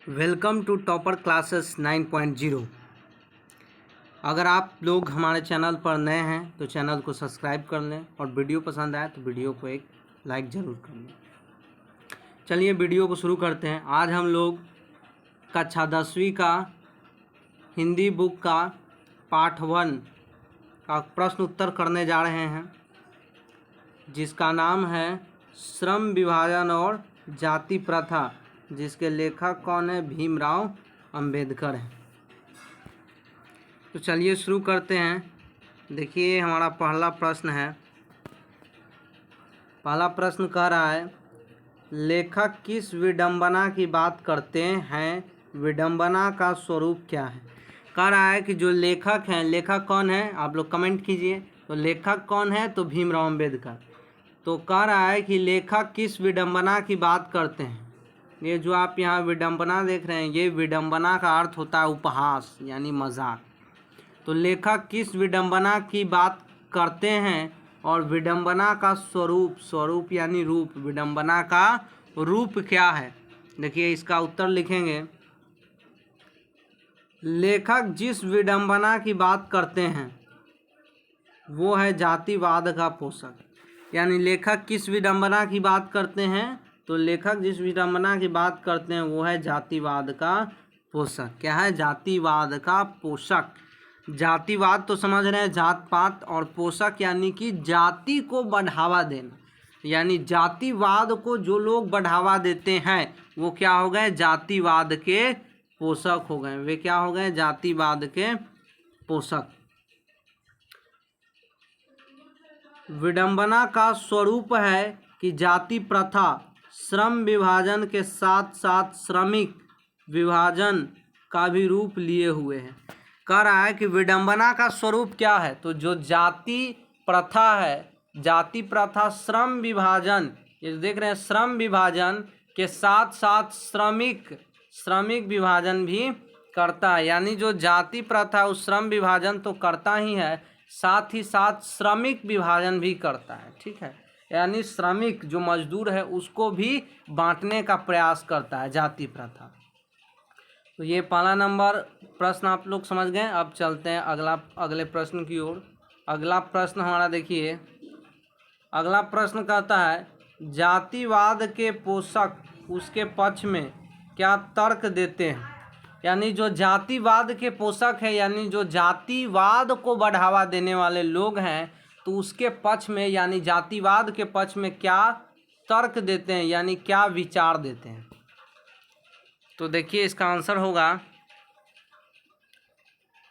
Welcome to topper classes 9.0। अगर आप लोग हमारे चैनल पर नए हैं तो चैनल को सब्सक्राइब कर लें और वीडियो पसंद आए तो वीडियो को एक लाइक ज़रूर कर लें। चलिए वीडियो को शुरू करते हैं। आज हम लोग कक्षा 10वीं का हिंदी बुक का पार्ट 1 का प्रश्न उत्तर करने जा रहे हैं, जिसका नाम है श्रम विभाजन और जाति प्रथा, जिसके लेखक कौन है? भीमराव अंबेडकर हैं। तो चलिए शुरू करते हैं। देखिए हमारा पहला प्रश्न है। पहला प्रश्न कह रहा है, लेखक किस विडंबना की बात करते हैं? विडंबना का स्वरूप क्या है? कह रहा है कि जो लेखक हैं, लेखक कौन है? आप लोग कमेंट कीजिए। तो लेखक कौन है? तो भीमराव अंबेडकर। तो कह रहा है कि लेखक किस विडंबना की बात करते हैं। ये जो आप यहाँ विडंबना देख रहे हैं, ये विडंबना का अर्थ होता है उपहास यानी मजाक। तो लेखक किस विडंबना की बात करते हैं और विडंबना का स्वरूप यानी रूप, विडंबना का रूप क्या है? देखिए इसका उत्तर लिखेंगे। लेखक जिस विडंबना की बात करते हैं वो है जातिवाद का पोषक। यानी लेखक किस विडंबना की बात करते हैं? तो लेखक जिस विडंबना की बात करते हैं वो है जातिवाद का पोषक। क्या है? जातिवाद का पोषक। जातिवाद तो समझ रहे हैं, जात पात, और पोषक यानी कि जाति को बढ़ावा देना। यानी जातिवाद को जो लोग बढ़ावा देते हैं वो क्या हो गए? जातिवाद के पोषक हो गए। वे क्या हो गए? जातिवाद के पोषक। विडंबना का स्वरूप है कि जाति प्रथा श्रम विभाजन के साथ साथ श्रमिक विभाजन का भी रूप लिए हुए है। कह रहा है कि विडंबना का स्वरूप क्या है? तो जो जाति प्रथा है, जाति प्रथा श्रम विभाजन, ये देख रहे हैं, श्रम विभाजन के साथ साथ श्रमिक विभाजन भी करता है। यानी जो जाति प्रथा उस श्रम विभाजन तो करता ही है, साथ ही साथ श्रमिक विभाजन भी करता है। ठीक है, यानी श्रमिक जो मजदूर है उसको भी बांटने का प्रयास करता है जाति प्रथा। तो ये पहला नंबर प्रश्न आप लोग समझ गए। अब चलते हैं अगले प्रश्न की ओर। अगला प्रश्न हमारा देखिए। अगला प्रश्न कहता है, जातिवाद के पोषक उसके पक्ष में क्या तर्क देते हैं? यानी जो जातिवाद के पोषक है, यानी जो जातिवाद को बढ़ावा देने वाले लोग हैं, तो उसके पक्ष में यानी जातिवाद के पक्ष में क्या तर्क देते हैं, यानी क्या विचार देते हैं? तो देखिए इसका आंसर होगा,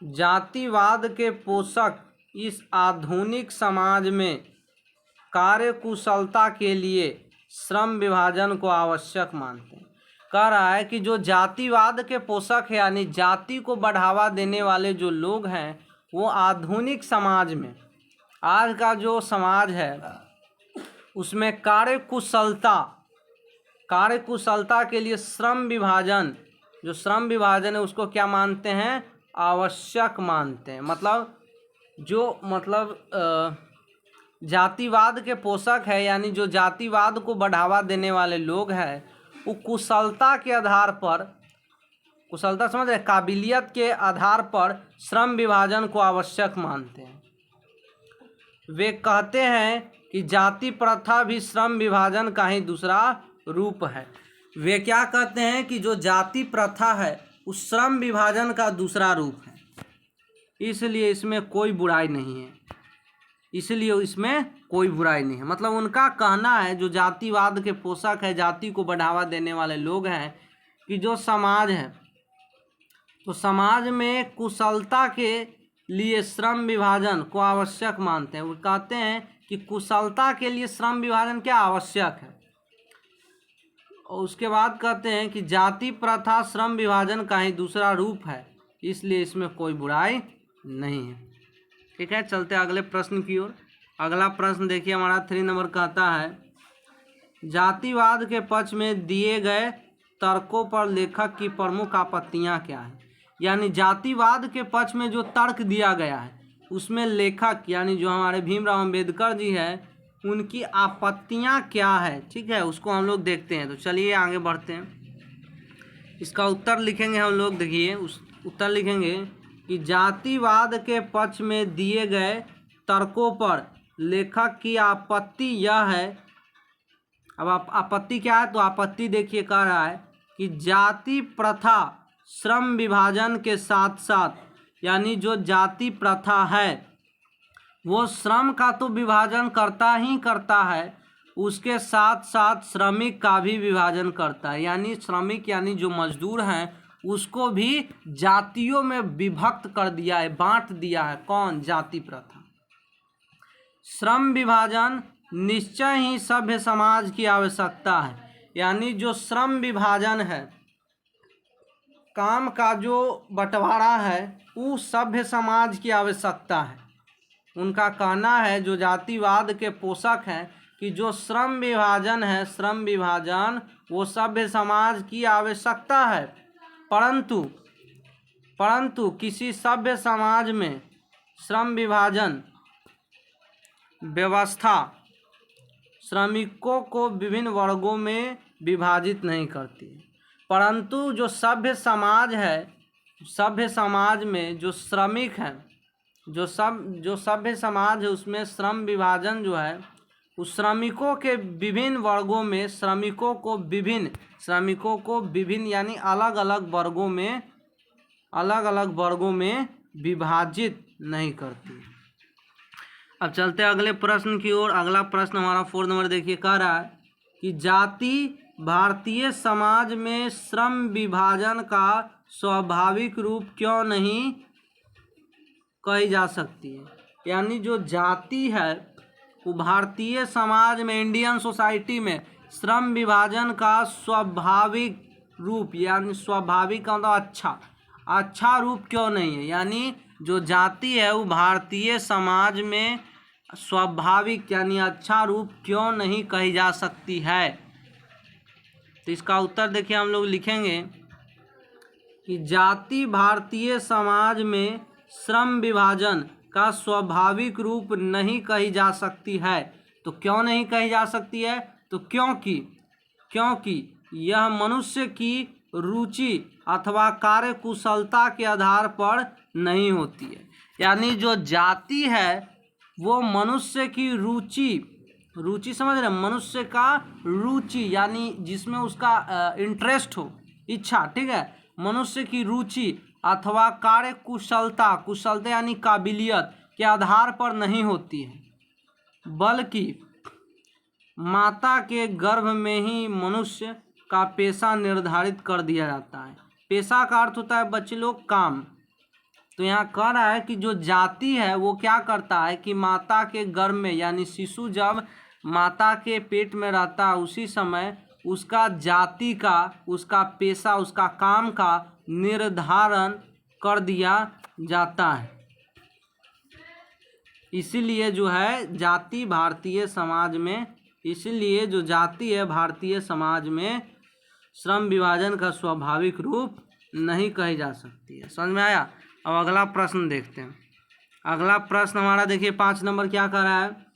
जातिवाद के पोषक इस आधुनिक समाज में कार्यकुशलता के लिए श्रम विभाजन को आवश्यक मानते हैं। कह रहा है कि जो जातिवाद के पोषक है यानी जाति को बढ़ावा देने वाले जो लोग हैं वो आधुनिक समाज में, आज का जो समाज है उसमें कार्यकुशलता के लिए श्रम विभाजन, जो श्रम विभाजन है उसको क्या मानते हैं? आवश्यक मानते हैं। जातिवाद के पोषक है यानी जो जातिवाद को बढ़ावा देने वाले लोग हैं वो कुशलता के आधार पर, कुशलता समझ रहे, काबिलियत के आधार पर श्रम विभाजन को आवश्यक मानते हैं। वे कहते हैं कि जाति प्रथा भी श्रम विभाजन का ही दूसरा रूप है। वे क्या कहते हैं कि जो जाति प्रथा है उस श्रम विभाजन का दूसरा रूप है, इसलिए इसमें कोई बुराई नहीं है। मतलब उनका कहना है, जो जातिवाद के पोषक है, जाति को बढ़ावा देने वाले लोग हैं, कि जो समाज है तो समाज में कुशलता के लिए श्रम विभाजन को आवश्यक मानते हैं। वो कहते हैं कि कुशलता के लिए श्रम विभाजन क्या आवश्यक है। और उसके बाद कहते हैं कि जाति प्रथा श्रम विभाजन का ही दूसरा रूप है, इसलिए इसमें कोई बुराई नहीं है। ठीक है, चलते हैं अगले प्रश्न की ओर। अगला प्रश्न देखिए हमारा 3 नंबर कहता है, जातिवाद के पक्ष में दिए गए तर्कों पर लेखक की प्रमुख आपत्तियां क्या हैं? यानी जातिवाद के पक्ष में जो तर्क दिया गया है उसमें लेखक यानी जो हमारे भीमराव अंबेडकर जी हैं उनकी आपत्तियां क्या है? ठीक है, उसको हम लोग देखते हैं। तो चलिए आगे बढ़ते हैं। इसका उत्तर लिखेंगे हम लोग, देखिए उस उत्तर लिखेंगे कि जातिवाद के पक्ष में दिए गए तर्कों पर लेखक की आपत्ति यह है। अब आपत्ति क्या है, तो आपत्ति देखिए कह रहा है कि जाति प्रथा श्रम विभाजन के साथ साथ, यानी जो जाति प्रथा है वो श्रम का तो विभाजन करता ही करता है, उसके साथ साथ श्रमिक का भी विभाजन करता है। यानी श्रमिक यानी जो मजदूर हैं उसको भी जातियों में विभक्त कर दिया है, बांट दिया है। कौन? जाति प्रथा। श्रम विभाजन निश्चय ही सभ्य समाज की आवश्यकता है। यानी जो श्रम विभाजन है, काम का जो बंटवारा है, वो सभ्य समाज की आवश्यकता है। उनका कहना है, जो जातिवाद के पोषक हैं, कि जो श्रम विभाजन है, श्रम विभाजन वो सभ्य समाज की आवश्यकता है। परंतु किसी सभ्य समाज में श्रम विभाजन व्यवस्था श्रमिकों को विभिन्न वर्गों में विभाजित नहीं करती। परंतु जो सभ्य समाज है, सभ्य समाज में जो श्रमिक हैं, जो सभ्य समाज है उसमें श्रम विभाजन जो है उस श्रमिकों के विभिन्न वर्गों में श्रमिकों को विभिन्न यानी अलग अलग वर्गों में विभाजित नहीं करती। अब चलते अगले प्रश्न की ओर। अगला प्रश्न हमारा 4 नंबर देखिए, कह रहा है कि जाति भारतीय समाज में श्रम विभाजन का स्वाभाविक रूप क्यों नहीं कही जा सकती है। यानी जो जाति है वो भारतीय समाज में, इंडियन सोसाइटी में श्रम विभाजन का स्वाभाविक रूप, यानी स्वाभाविक का मतलब अच्छा रूप क्यों नहीं है। यानी जो जाति है वो भारतीय समाज में स्वाभाविक यानी अच्छा रूप क्यों नहीं कही जा सकती है। तो इसका उत्तर देखिए हम लोग लिखेंगे कि जाति भारतीय समाज में श्रम विभाजन का स्वाभाविक रूप नहीं कही जा सकती है। तो क्यों नहीं कही जा सकती है? तो क्योंकि यह मनुष्य की रुचि अथवा कार्यकुशलता के आधार पर नहीं होती है। यानी जो जाति है वो मनुष्य की रुचि समझ रहे, मनुष्य का रुचि यानी जिसमें उसका इंटरेस्ट हो, इच्छा, ठीक है, मनुष्य की रुचि अथवा कार्य कुशलता यानी काबिलियत के आधार पर नहीं होती है, बल्कि माता के गर्भ में ही मनुष्य का पेशा निर्धारित कर दिया जाता है। पेशा का अर्थ होता है बच्चे लोग काम। तो यहाँ कह रहा है कि जो जाति है वो क्या करता है कि माता के गर्भ में, यानी शिशु जब माता के पेट में रहता है उसी समय उसका जाति का, उसका पेशा, उसका काम का निर्धारण कर दिया जाता है। इसीलिए जो है जाति भारतीय समाज में, इसीलिए जो जाति है भारतीय समाज में श्रम विभाजन का स्वाभाविक रूप नहीं कही जा सकती है। समझ में आया? अब अगला प्रश्न देखते हैं। अगला प्रश्न हमारा देखिए 5 नंबर क्या कह रहा है,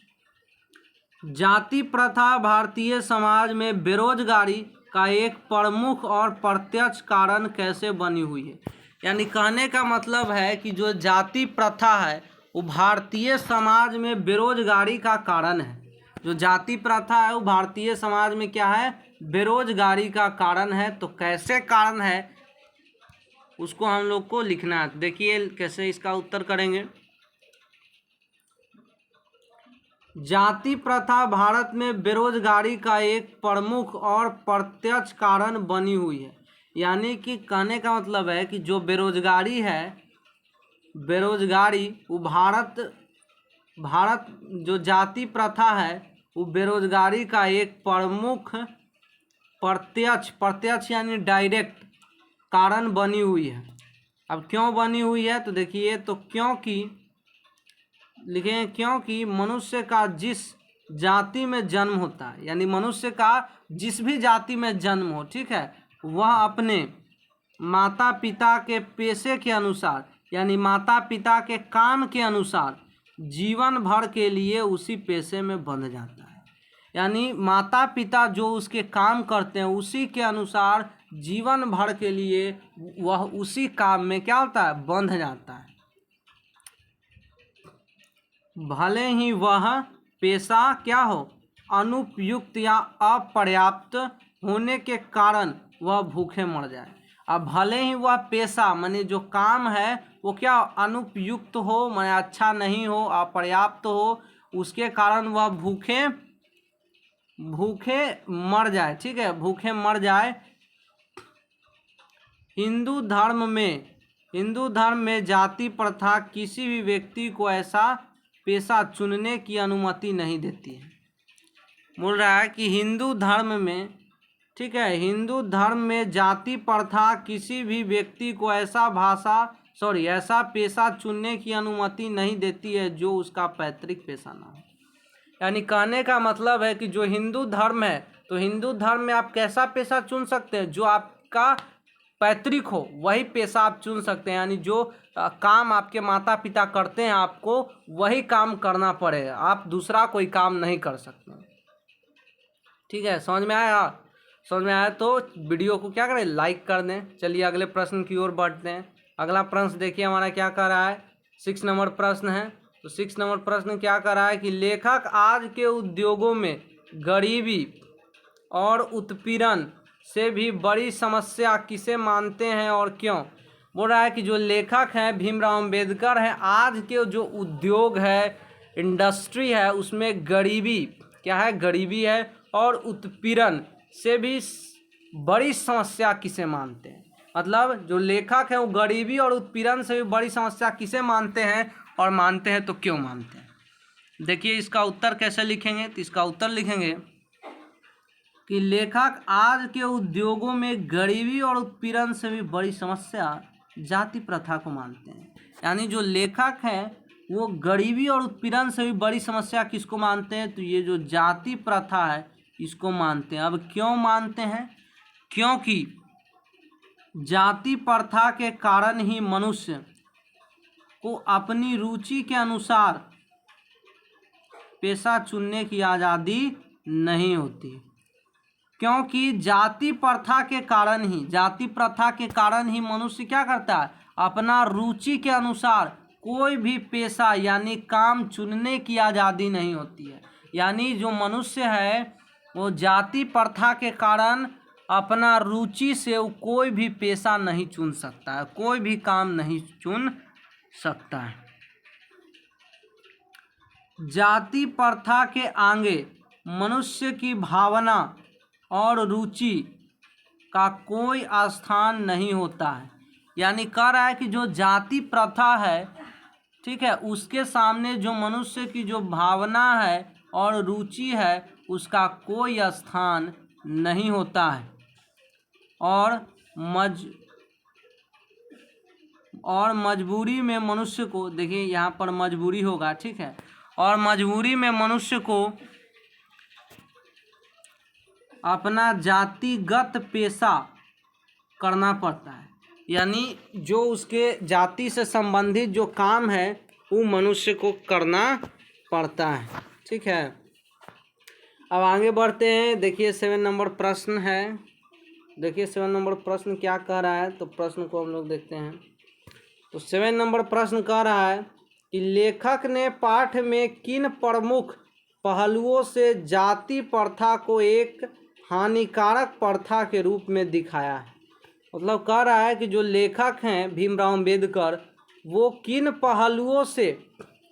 जाति प्रथा भारतीय समाज में बेरोजगारी का एक प्रमुख और प्रत्यक्ष कारण कैसे बनी हुई है। यानी कहने का मतलब है कि जो जाति प्रथा है वो भारतीय समाज में बेरोजगारी का कारण है। जो जाति प्रथा है वो भारतीय समाज में क्या है, बेरोजगारी का कारण है। तो कैसे कारण है उसको हम लोग को लिखना है। देखिए कैसे इसका उत्तर करेंगे। जाति प्रथा भारत में बेरोजगारी का एक प्रमुख और प्रत्यक्ष कारण बनी हुई है। यानी कि कहने का मतलब है कि जो बेरोजगारी है, बेरोजगारी वो भारत जो जाति प्रथा है वो बेरोजगारी का एक प्रमुख प्रत्यक्ष यानी डायरेक्ट कारण बनी हुई है। अब क्यों बनी हुई है तो देखिए, तो क्योंकि लिखें, क्योंकि मनुष्य का जिस जाति में जन्म होता है, यानी मनुष्य का जिस भी जाति में जन्म हो, ठीक है, वह अपने माता पिता के पेशे के अनुसार यानी माता पिता के काम के अनुसार जीवन भर के लिए उसी पेशे में बंध जाता है। यानी माता पिता जो उसके काम करते हैं उसी के अनुसार जीवन भर के लिए वह उसी काम में क्या होता है, बंध जाता है। भले ही वह पेशा क्या हो, अनुपयुक्त या अपर्याप्त होने के कारण वह भूखे मर जाए। अब भले ही वह पेशा माने जो काम है वो क्या अनुपयुक्त हो, माने अच्छा नहीं हो, अपर्याप्त हो, उसके कारण वह भूखे मर जाए। ठीक है, भूखे मर जाए। हिंदू धर्म में जाति प्रथा किसी भी व्यक्ति को ऐसा पेशा चुनने की अनुमति नहीं देती है। बोल रहा है कि हिंदू धर्म में, ठीक है, हिंदू धर्म में जाति प्रथा किसी भी व्यक्ति को ऐसा पेशा चुनने की अनुमति नहीं देती है जो उसका पैतृक पेशा ना हो। यानी कहने का मतलब है कि जो हिंदू धर्म है, तो हिंदू धर्म में आप कैसा पेशा चुन सकते हैं, जो आपका पैतृक हो वही पेशा आप चुन सकते हैं। यानी जो काम आपके माता पिता करते हैं आपको वही काम करना पड़ेगा, आप दूसरा कोई काम नहीं कर सकते। ठीक है, समझ में आया? समझ में आया तो वीडियो को क्या करें, लाइक कर दें। चलिए अगले प्रश्न की ओर बढ़ते हैं। अगला प्रश्न देखिए हमारा क्या कर रहा है, 6 नंबर प्रश्न है। तो 6 नंबर प्रश्न क्या कर रहा है कि लेखक आज के उद्योगों में गरीबी और उत्पीड़न से भी बड़ी समस्या किसे मानते हैं और क्यों। बोल रहा है कि जो लेखक हैं भीमराव अम्बेडकर हैं, आज के जो उद्योग है, इंडस्ट्री है, उसमें गरीबी क्या है, गरीबी है और उत्पीड़न से भी बड़ी समस्या किसे मानते हैं। मतलब जो लेखक हैं वो गरीबी और उत्पीड़न से भी बड़ी समस्या किसे मानते हैं और मानते हैं तो क्यों मानते हैं। देखिए इसका उत्तर कैसे लिखेंगे, तो इसका उत्तर लिखेंगे कि लेखक आज के उद्योगों में गरीबी और उत्पीड़न से भी बड़ी समस्या जाति प्रथा को मानते हैं। यानी जो लेखक हैं वो गरीबी और उत्पीड़न से भी बड़ी समस्या किसको मानते हैं, तो ये जो जाति प्रथा है इसको मानते हैं। अब क्यों मानते हैं, क्योंकि जाति प्रथा के कारण ही मनुष्य को अपनी रुचि के अनुसार पेशा चुनने की आज़ादी नहीं होती। क्योंकि जाति प्रथा के कारण ही मनुष्य क्या करता है, अपना रुचि के अनुसार कोई भी पेशा यानी काम चुनने की आज़ादी नहीं होती है। यानी जो मनुष्य है वो जाति प्रथा के कारण अपना रुचि से वो कोई भी पेशा नहीं चुन सकता है, कोई भी काम नहीं चुन सकता है। जाति प्रथा के आगे मनुष्य की भावना और रुचि का कोई स्थान नहीं होता है। यानी कह रहा है कि जो जाति प्रथा है, ठीक है, उसके सामने जो मनुष्य की जो भावना है और रुचि है उसका कोई स्थान नहीं होता है। और मजबूरी में मनुष्य को, देखिए यहाँ पर मजबूरी होगा, ठीक है, और मजबूरी में मनुष्य को अपना जातिगत पेशा करना पड़ता है। यानी जो उसके जाति से संबंधित जो काम है वो मनुष्य को करना पड़ता है। ठीक है, अब आगे बढ़ते हैं। देखिए 7 नंबर प्रश्न है। देखिए 7 नंबर प्रश्न क्या कह रहा है, तो प्रश्न को हम लोग देखते हैं। तो 7 नंबर प्रश्न कह रहा है कि लेखक ने पाठ में किन प्रमुख पहलुओं से जाति प्रथा को एक हानिकारक प्रथा के रूप में दिखाया है। मतलब कह रहा है कि जो लेखक हैं भीमराव अम्बेडकर वो किन पहलुओं से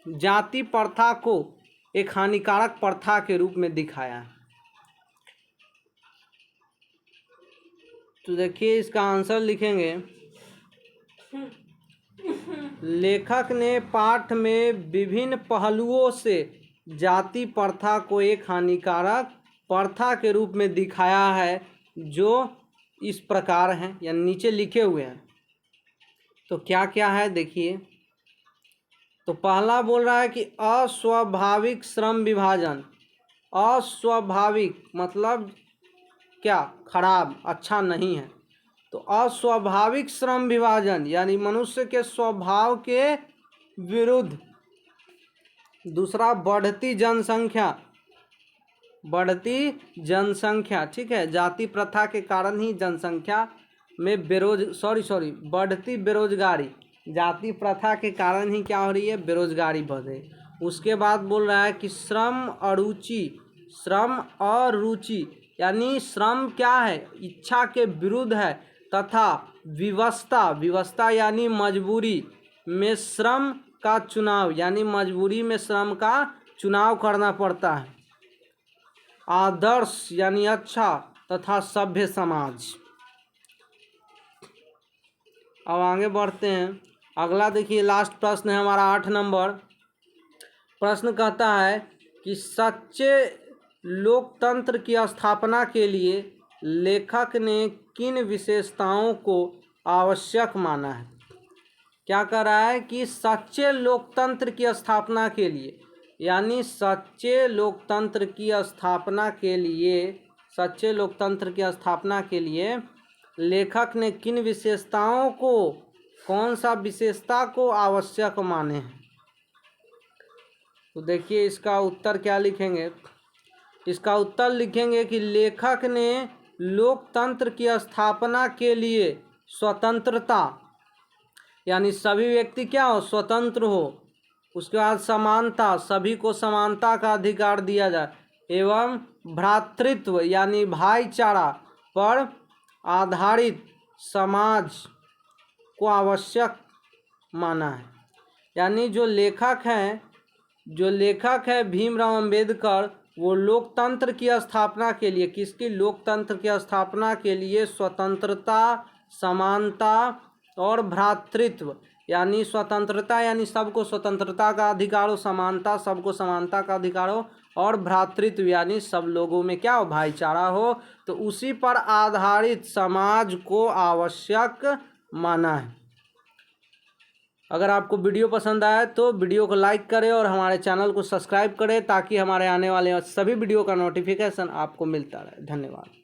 जाति प्रथा को एक हानिकारक प्रथा के रूप में दिखाया है। तो देखिए इसका आंसर लिखेंगे, लेखक ने पाठ में विभिन्न पहलुओं से जाति प्रथा को एक हानिकारक प्रथा के रूप में दिखाया है जो इस प्रकार हैं, या नीचे लिखे हुए हैं। तो क्या क्या है देखिए। तो पहला बोल रहा है कि अस्वाभाविक श्रम विभाजन। अस्वाभाविक मतलब क्या, खराब, अच्छा नहीं है। तो अस्वाभाविक श्रम विभाजन यानी मनुष्य के स्वभाव के विरुद्ध। दूसरा बढ़ती जनसंख्या बढ़ती जनसंख्या, ठीक है, जाति प्रथा के कारण ही जनसंख्या में बढ़ती बेरोजगारी, जाति प्रथा के कारण ही क्या हो रही है, बेरोजगारी बढ़ रही है। उसके बाद बोल रहा है कि श्रम और रुचि यानी श्रम क्या है, इच्छा के विरुद्ध है, तथा विवशता यानी मजबूरी में श्रम का चुनाव यानी मजबूरी में श्रम का चुनाव करना पड़ता है। आदर्श यानी अच्छा तथा सभ्य समाज। अब आगे बढ़ते हैं, अगला देखिए लास्ट प्रश्न है हमारा 8 नंबर। प्रश्न कहता है कि सच्चे लोकतंत्र की स्थापना के लिए लेखक ने किन विशेषताओं को आवश्यक माना है। क्या कह रहा है कि सच्चे लोकतंत्र की स्थापना के लिए यानी सच्चे लोकतंत्र की स्थापना के लिए लेखक ने किन विशेषताओं को, कौन सा विशेषता को आवश्यक माने हैं। तो देखिए इसका उत्तर क्या लिखेंगे, इसका उत्तर लिखेंगे कि लेखक ने लोकतंत्र की स्थापना के लिए स्वतंत्रता यानी सभी व्यक्ति क्या हो, स्वतंत्र हो। उसके बाद समानता, सभी को समानता का अधिकार दिया जाए, एवं भ्रातृत्व यानी भाईचारा पर आधारित समाज को आवश्यक माना है। यानी जो लेखक है भीमराव अंबेडकर, वो लोकतंत्र की स्थापना के लिए, किसकी, लोकतंत्र की स्थापना के लिए स्वतंत्रता, समानता और भ्रातृत्व यानी स्वतंत्रता यानी सबको स्वतंत्रता का अधिकार हो, समानता सबको समानता का अधिकार हो, और भ्रातृत्व यानी सब लोगों में क्या हो, भाईचारा हो, तो उसी पर आधारित समाज को आवश्यक माना है। अगर आपको वीडियो पसंद आए तो वीडियो को लाइक करें और हमारे चैनल को सब्सक्राइब करें ताकि हमारे आने वाले सभी वीडियो का नोटिफिकेशन आपको मिलता रहे। धन्यवाद।